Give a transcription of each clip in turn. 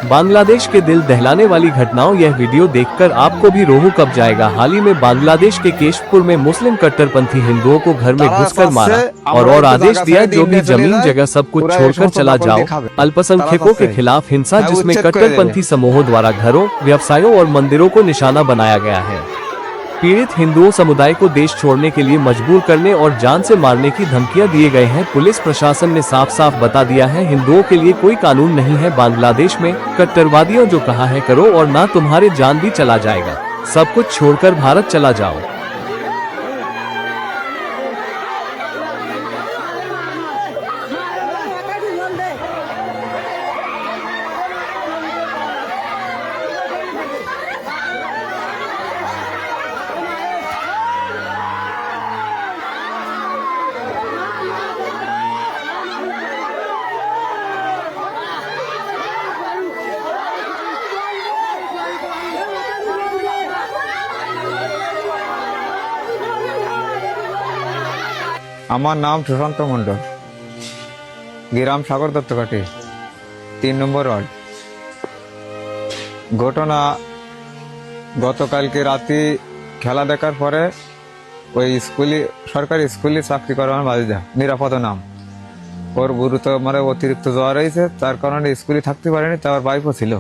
बांग्लादेश के दिल दहलाने वाली घटनाओं। यह वीडियो देखकर आपको भी रोहू कब जाएगा। हाल ही में बांग्लादेश के केशपुर में मुस्लिम कट्टरपंथी हिंदुओं को घर में घुसकर मारा और आदेश दिया जो भी जमीन जगह सब कुछ छोड़कर चला जाओ। अल्पसंख्यकों के खिलाफ हिंसा जिसमें कट्टरपंथी समूहों द्वारा घरों, व्यवसायों और मंदिरों को निशाना बनाया गया है। पीड़ित हिंदुओं समुदाय को देश छोड़ने के लिए मजबूर करने और जान से मारने की धमकियां दिए गए हैं। पुलिस प्रशासन ने साफ साफ बता दिया है हिंदुओं के लिए कोई कानून नहीं है बांग्लादेश में। कट्टरवादियों जो कहा है करो और ना तुम्हारे जान भी चला जाएगा। सब कुछ छोड़कर भारत चला जाओ। আমার নাম সুশান্ত মন্ডল, গ্রাম সাগর দত্তকাটি, 3 নম্বর ওয়ার্ড। ঘটনা গতকালকে রাতে খেলা দেখার পরে ওই সরকারি স্কুলে চাকরি করার বাদিদা নিরাপদ নাম ওর গুরুতর অতিরিক্ত জ্বর হয়েছে, তার কারণে স্কুলে থাকতে পারেনি। তার ওয়াইফও ছিল,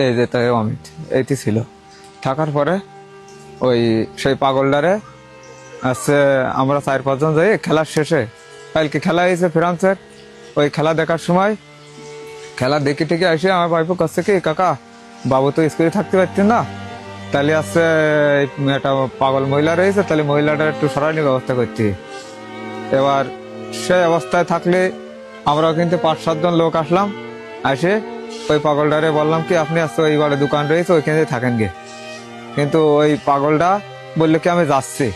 এই যে তাই অমিত এইটি ছিল। থাকার পরে ওই সেই পাগলডারে আজকে আমরা 4-5 জন যাই খেলার শেষে, কালকে খেলা হয়েছে ফ্রান্সের, ওই খেলা দেখার সময় খেলা দেখে টেকে আসে আমার ভাইপো কাছে কি কাকা বাবু তো স্কুলে থাকতে পারতেন না, তাহলে আজকে একটা পাগল মহিলা রয়েছে, তাহলে মহিলাটার একটু সরানোর ব্যবস্থা করতে। এবার সেই অবস্থায় থাকলে আমরাও কিন্তু 5-7 জন লোক আসলাম, আসে ওই পাগলটারে বললাম কি আপনি আজকে ওই ঘরে দোকান রয়েছে ওইখানে থাকেন গে। কিন্তু ওই পাগলটা বললো কি আমি যাচ্ছি,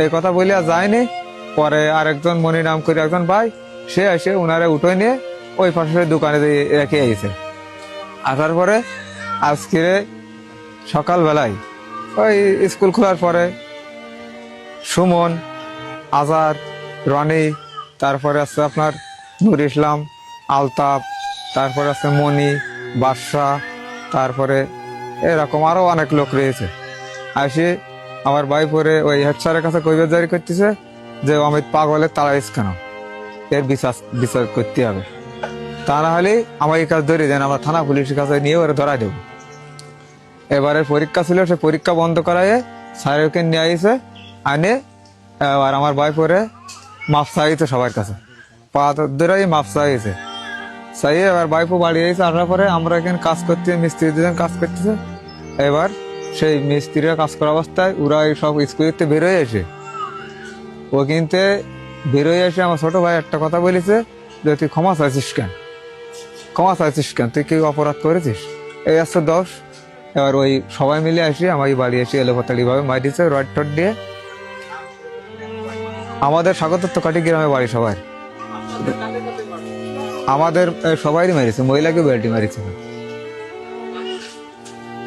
এই কথা বলে আর যায়নি। পরে আরেকজন মনি নাম করে একজন ভাই সে এসে উনারে উঠে নিয়ে ওই পাশের দোকানে রেখে এসেছে। আসার পরে আজকে সকালবেলায় ওই স্কুল খোলার পরে সুমন, আজাদ, রনি, তারপরে আছে আপনার নুর ইসলাম, আলতাফ, তারপরে আছে মনি, বাদশা, তারপরে এরকম আরো অনেক লোক রয়েছে। আসে আমার ভাই পরে ওই হেড স্যারের কাছে কৈফিয়ত জারি করতেছে যে অমিত পাগলের তাড়াইছ কেন, এর বিচার করতে হবে, তা না হলে আমার এই কাজ ধরে দেন, আমরা থানা পুলিশের কাছে নিয়ে ওরা ধরা দেবো। এবারে পরীক্ষা ছিল, সে পরীক্ষা বন্ধ করায় স্যারকে নিয়ে আইছে, আনে আর আমার ভাই পরে মাপ চাইছে সবার কাছে, পা ধরে মাপ চাইছে, চাইয়ে এবার ভাইপো বাড়ি আইছে। আসার পরে আমরা এখানে কাজ করতে মিস্ত্রি দুজন কাজ করতেছে। এবার সেই মিস্ত্রিরা কাজ করা অবস্থায় ওরা সব স্কুলেতে বেরোয় এসে ও কিন্তু বেরোয় এসে আমার ছোট ভাই একটা কথা বলেছে যে তুই ক্ষমা চাইছিস কেন, ক্ষমা চাইছিস কেন, তুই কি অপরাধ করেছিস, এই আসছে 10। এবার ওই সবাই মিলে আসি আমার বাড়ি এসে এলোপাতাড়ি ভাবে মাই দিচ্ছে রড টড দিয়ে। আমাদের স্বাগত কাটি গ্রামে বাড়ি সবাই, আমাদের সবাই মেরেছে, মহিলাকে বেল্টি মারিছে,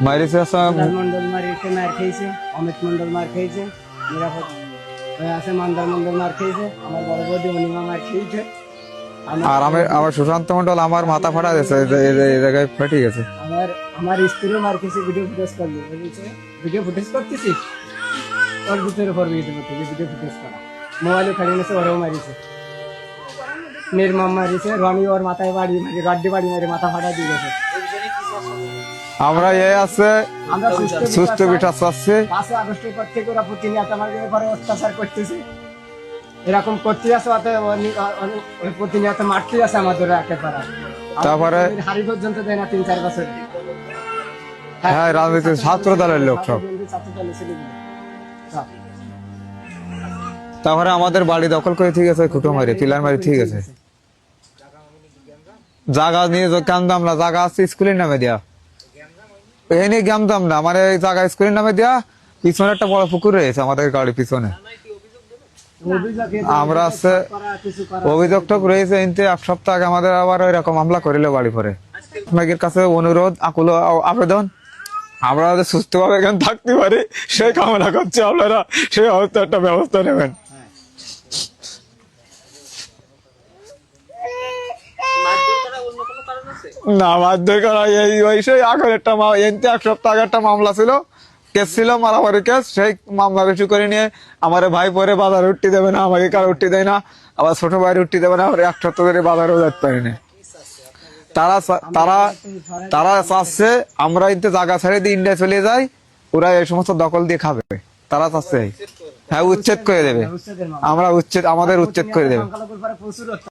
মারিছে মন্ডল মারিছে, মার খেয়েছে, অমিত মন্ডল মার খেয়েছে, নিরাপদ আছে মান্দার মন্ডল মার খেয়েছে, আমার বড় বৌদি অনিমা মার খেয়েছে, আর আমার সুশান্ত মন্ডল আমার মাথা ফাটা গেছে, এই জায়গায় ফাটি গেছে। আমার স্ত্রীও মার খেয়েছে, ভিডিও ফুটেজ করলো, বলেছে ভিডিও ফুটেজ করতেছিস, ওর ভিতরে পড়বে ভিডিও ফুটেজ করা, মোবাইলে খাড়ি নিয়েছে, ওরাও মারিছে, নির্মম মারিছে, রনি ওর মাথায় বাড়ি মারি, রড্ডি বাড়ি মারি মাথা ফাটা দিয়ে গেছে। আমরা এ আছে সুস্থ বিচার চাচ্ছি। 5 আগস্টের পর থেকে ওরা প্রতিনিয়ত আমাদের ঘরে অত্যাচার করতেছে, এরকম করতে আছে, প্রতিনিয়ত মারতে আছে আমাদের একেবারে। তারপরে হাড়ি পর্যন্ত দেয় না 3-4 বছর। হ্যাঁ, রাজনীতি ছাত্র দলের লোক সব। তারপরে আমাদের বাড়ি দখল করে ঠিক আছে, খুঁটো মারি পিলার মারি ঠিক আছে, জায়গা নিয়ে কান্দাম না, জায়গা আছে স্কুলের নামে দেয়া, এনে গ্যামদাম না, মানে জায়গা স্কুলের নামে দেয়া, পিছনে একটা বড় পুকুর রয়েছে আমাদের গাড়ির পিছনে। আমরা আছে অভিযোগটা রয়েছে এনতে 1 সপ্তাহ আগে আমাদের আবার ওই রকম হামলা করিল বাড়ি পরে। আপনাদের কাছে অনুরোধ আকুল আবেদন, আমরা সুস্থভাবে এখানে থাকতে পারি সেই কামনা করছি, আপনারা সেই অবস্থা একটা ব্যবস্থা নেবেন। না বাধ্য করা এই ওই সেই আগের একটা এনতে 1 সপ্তাহ আগে একটা মামলা ছিল, কেস ছিল, মারামারি কেস। সেই মামলা রেজু করে নিয়ে আমার ভাই পরে বাজারে উঠতে দেবে না, আমাকে কার উঠতে দেয় না, আবার ছোট ভাইয়ের উঠতে দেবে না, আমার 1 সপ্তাহ ধরে বাজারেও যেতে পারি না। তারা চাচ্ছে আমরা ইনতে জায়গা ছেড়ে দিয়ে ইন্ডিয়া চলে যাই, ওরা এই সমস্ত দখল দিয়ে খাবে, তারা চাচ্ছে। হ্যাঁ, উচ্ছেদ করে দেবে, উচ্ছেদের মামলা। আমাদের উচ্ছেদ করে দেবে। সংখ্যালঘুর পরে প্রচুর